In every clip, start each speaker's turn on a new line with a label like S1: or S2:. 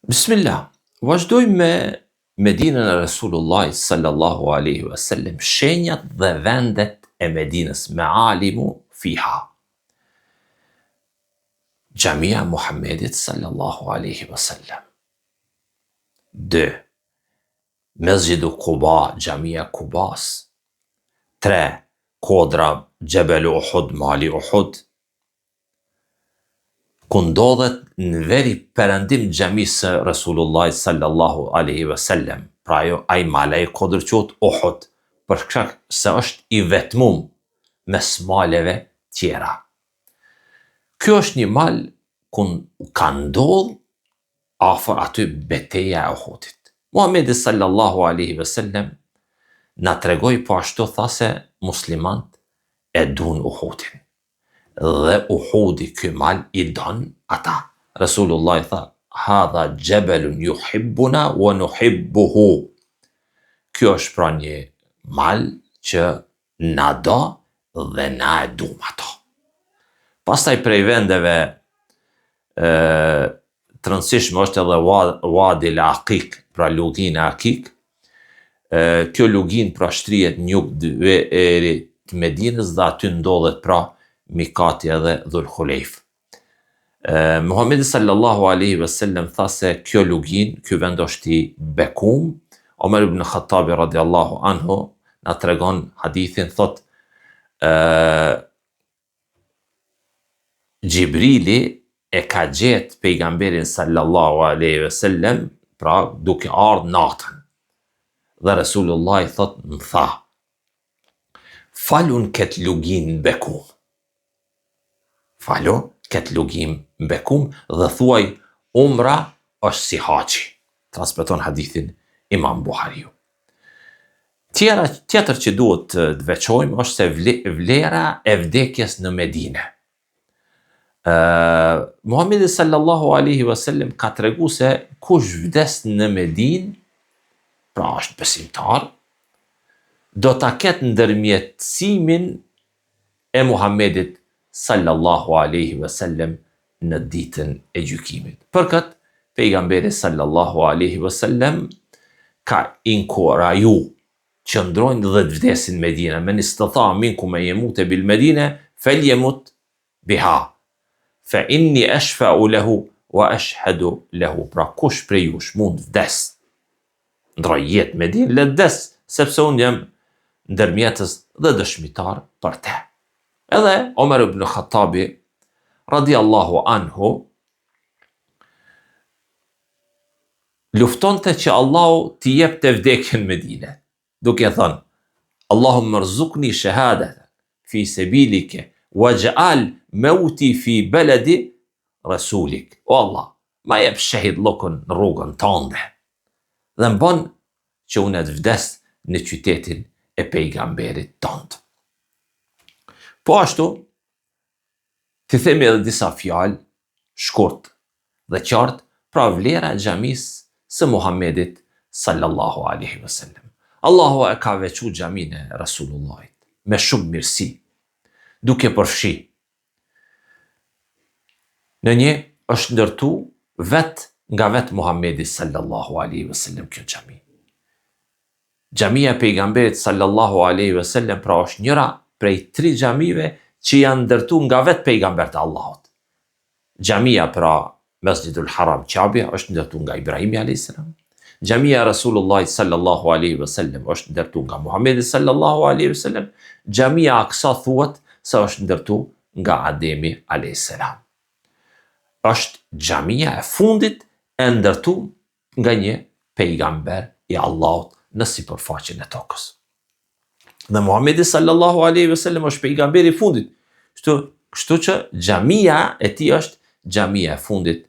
S1: Bismillah, vazhdojmë me Medinën e Resulullahit sallallahu alaihi wasallam, shenjat dhe vendet e Medinës, mealimu fiha. Xhamia Muhammedit sallallahu alaihi wasallam. 2. Mesgjidu Quba, Xhamia Kubas. 3. Kodra Jebel Uhud, mali Uhud, ku ndodhet në veri perëndim xhamisë së Resulullahit sallallahu alaihi wasallam. Pra ai male i kodër quhet Uhud, për shkak se është i vetmum mes maleve tjera. Ky është një mal ku ka ndodhur afër aty betejë e Uhudit. Muhamedi sallallahu alaihi wasallam na tregoi po ashtu tha se muslimant e duan Uhudin. Dhe Uhudi ky mal i don ata. Resulullah i tha, hadha jebelun yuhibbuna wa nuhibbuhu. Kjo është pra një mal që na do dhe na e duam ato. Pastaj prej vendeve të rëndësishme është edhe Wadi al-Aqiq, pra lugin e Aqiq. Kjo lugin pra shtrihet në jug të Medinës dhe aty ndodhet pra mikati edhe Dhul Khulejf. Muhamedi sallallahu alaihi wasallam tha se kjo lugin, ky vend është i bekum. Omer ibn Khattabi radiallahu anhu na tregon hadithin, thot Gjibrili e ka gjet pejgamberin sallallahu alaihi wasallam, pra duke ardhur natën. Dhe Resulullah i thot, më tha, falun këtë lugin bekum. Falo këtë lugim bekum dhe thuaj umra është si haxhi. Transmeton hadithin Imam Buhariu. Tjetër që duhet të veçojmë është se vlera e vdekjes në Medinë. Muhamedi sallallahu alaihi wasallam ka tregu se kush vdes në Medinë, pra është besimtar, do ta ketë ndërmjetësimin e Muhamedit sallallahu alaihi wasallam në ditën e gjykimit. Për këtë, pejgamberi sallallahu alaihi wasallam ka inkuraju që ndrojnë dhe të vdesin Medina. Men istatha minkum an yamuta bil Medina falyamut biha, fa inni ashfa'u lahu wa ashhadu lahu. Pra kush prej jush mund vdes, ndroj jetë Medinë, le vdes, sepse unë jam ndërmjetës dhe dëshmitar për te. Edhe Omer ibn Khattabi radiallahu anhu luftonte që Allahu t'i jepte vdekjen Medine, duke thënë, Allahumma rzuqni shahadatan fi sabilike waj'al mauti fi baladi rasulik. O Allah, ma jep shahid llokun në rrugën tënde dhe mbon që unë të vdes në qytetin e pejgamberit tënd. Po ashtu, të themi edhe disa fjalë shkurt dhe qartë pra vlera e xhamisë së Muhammedit sallallahu alaihi wasallam. Allahu e ka veçu xhamin e Resulullahit me shumë mirësi, duke përfshi. Në një është ndërtu nga vet Muhammedi sallallahu alaihi wasallam kjo xhami. Xhamia e pejgamberit sallallahu alaihi wasallam pra është njëra prej 3 xhamive që janë ndërtu nga vet pejgambert e Allahut. Xhamia pra Mesgjidul Haram Kabe është ndërtu nga Ibrahimi alayhis salam. Xhamia e Resulullahit sallallahu alaihi wasallam është ndërtu nga Muhamedi sallallahu alaihi wasallam. Xhamia Aqsa thuhet se është ndërtu nga Ademi alayhis salam. Është xhamia e fundit e ndërtu nga një pejgamber i Allahut në sipërfaqen e tokës. Dhe Muhamedi sallallahu alaihi wasallam është pejgamberi i fundit. Kështu që xhamia e tij është xhamia e fundit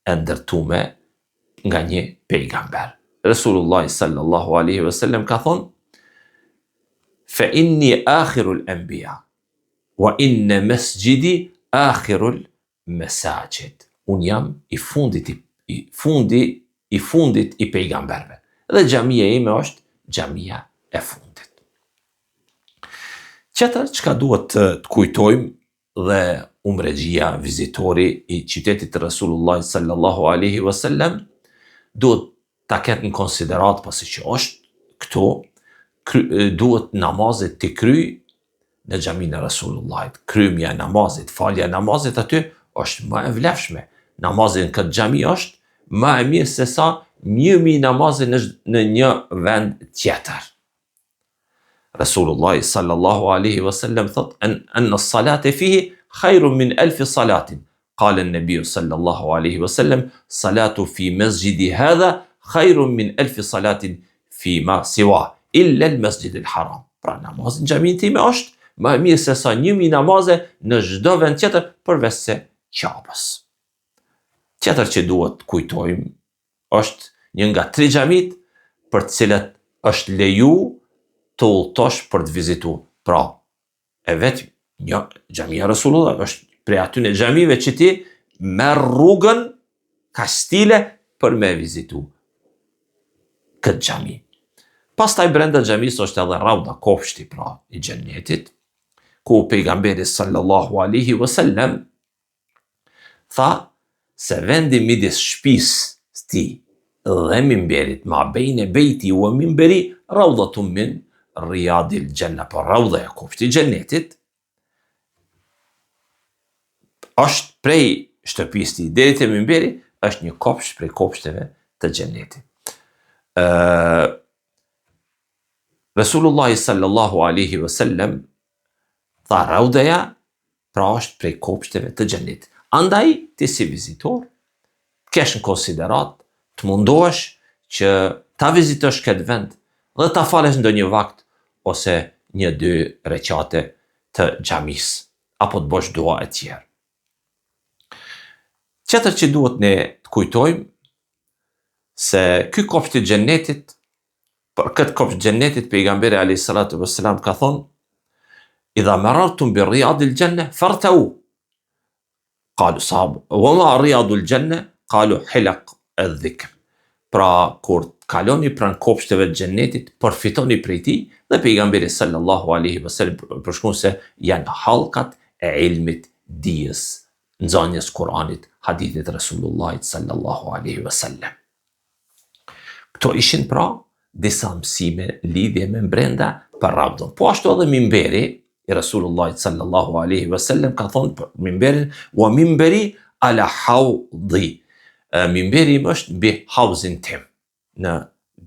S1: e ndërtuar nga një pejgamber. Resulullah sallallahu alaihi wasallam ka thonë, fa inni akhirul anbiya wa inna masjidi akhirul masajid. Unë jam i fundit i pejgamberve. Dhe xhamia ime është xhamia e fundit. Qëtër që ka duhet të kujtojmë dhe umregjia, vizitori i qytetit të Resulullah sallallahu alaihi wasallam, duhet ta ketë në konsiderat pasi që është këto, duhet namazit të kryj në xhaminë e Rasulullahit. Kryemja e namazit, falja e namazit aty është më e vlefshme. Namazin këtë xhami është më e mirë se sa 1000 namazin në një vend tjetër. Rasulullah sallallahu alaihi wasallam thot an as-salata fihi khairun min 1000 salatin. قال النبي صلى الله عليه وسلم صلاة في مسجد هذا خير من 1000 صلاة فيما سواه إلا المسجد الحرام. Pra namazin xhamin time është më mirë se sa 1000 namaze në çdo vend tjetër përveç se Ka'bës. Tjetër që duhet kujtojmë është një nga 3 xhamit për të cilat është leju të udhëtosh për të vizituar. Pra, e vetë një xhamia Rasulullah është prej atyre xhamive që ti merr rrugën ka stile për me vizitu këtë xhami. Pastaj brenda xhamisë është edhe rauda, kopshti pra i xhennetit, ku pejgamberi sallallahu alaihi wasallam tha se vendi midis shtëpisë ti dhe mimberit ma bejne bejti u mimberi raudatun min riyadil janna. Por rauda e kopshti i xhennetit është prej shtëpisë ti deri te mimberi, është një kopsht prej kopshteve të xhennetit. Rasulullah sallallahu alaihi wasallam tha raudaja pra është prej kopshteve të xhennetit. Andaj ti si vizitor kesh në konsiderat të mundohesh që ta vizitosh këtë vend dhe ta falesh ndonjë vakt ose 1-2 rekate të xhamisë apo të bësh dua e tjerë. Tjetër që duhet ne të kujtojmë se ky kopsht i xhennetit, për këtë kopsht xhennetit pejgamberi alayhis salatu wassalam ka thonë: "Idha marartum bi riyadil janna fartau." Qalu sahab, "Wa ma riyadul janna?" Qalu hilaq adh-dhikr. Pra kur kaloni pranë kopshteve të xhennetit, përfitoni prej tij, dhe pejgamberi sallallahu alaihi wasallam përshkruan se janë hallkat e ilmit, dijes, nxënjes Kur'anit, hadithit Rasulullahit sallallahu alaihi wasallam. Këto ishin pra disa mësime lidhje me brenda për raudhën. Po ashtu edhe mimberi i Rasulullahit sallallahu alaihi wasallam ka thonë për mimberin: "Wa mimberi ala hawdi." Mimberi im është mbi hauzin tim në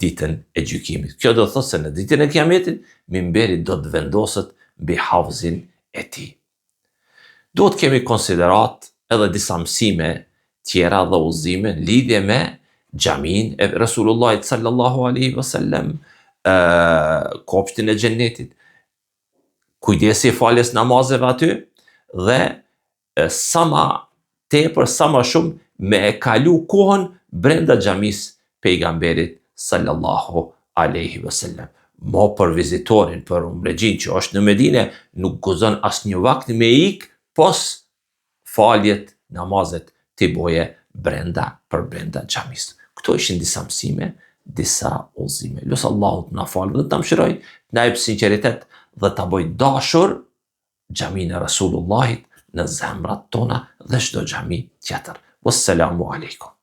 S1: ditën e gjykimit. Kjo do të thotë se në ditën e kiametit mimberi do të vendoset mbi hauzin e tij. Duhet kemi konsiderat edhe disa mësime tjera dhe udhëzime lidhje me xhamin e Rasulullahit sallallahu alaihi wasallam, kopshtin e xhennetit, kujdesi i faljes namazeve aty dhe sa ma tepër, sa ma shumë me e kalu kohën brenda xhamisë pejgamberit sallallahu alaihi wasallam. Mo për vizitorin, për umregjin që është në Medinë, nuk guzon asnjë vakt me ik pos faljet, namazet t'i boje brenda xhamisë. Këto ishin disa mësime, disa udhëzime. Lutë Allahut na falë dhe ta mëshiroj, na jep sinqeritet dhe ta bëj dashur xhaminë e Rasulullahit në zemrat tona dhe çdo xhami tjetër. Wassalamu alaikum.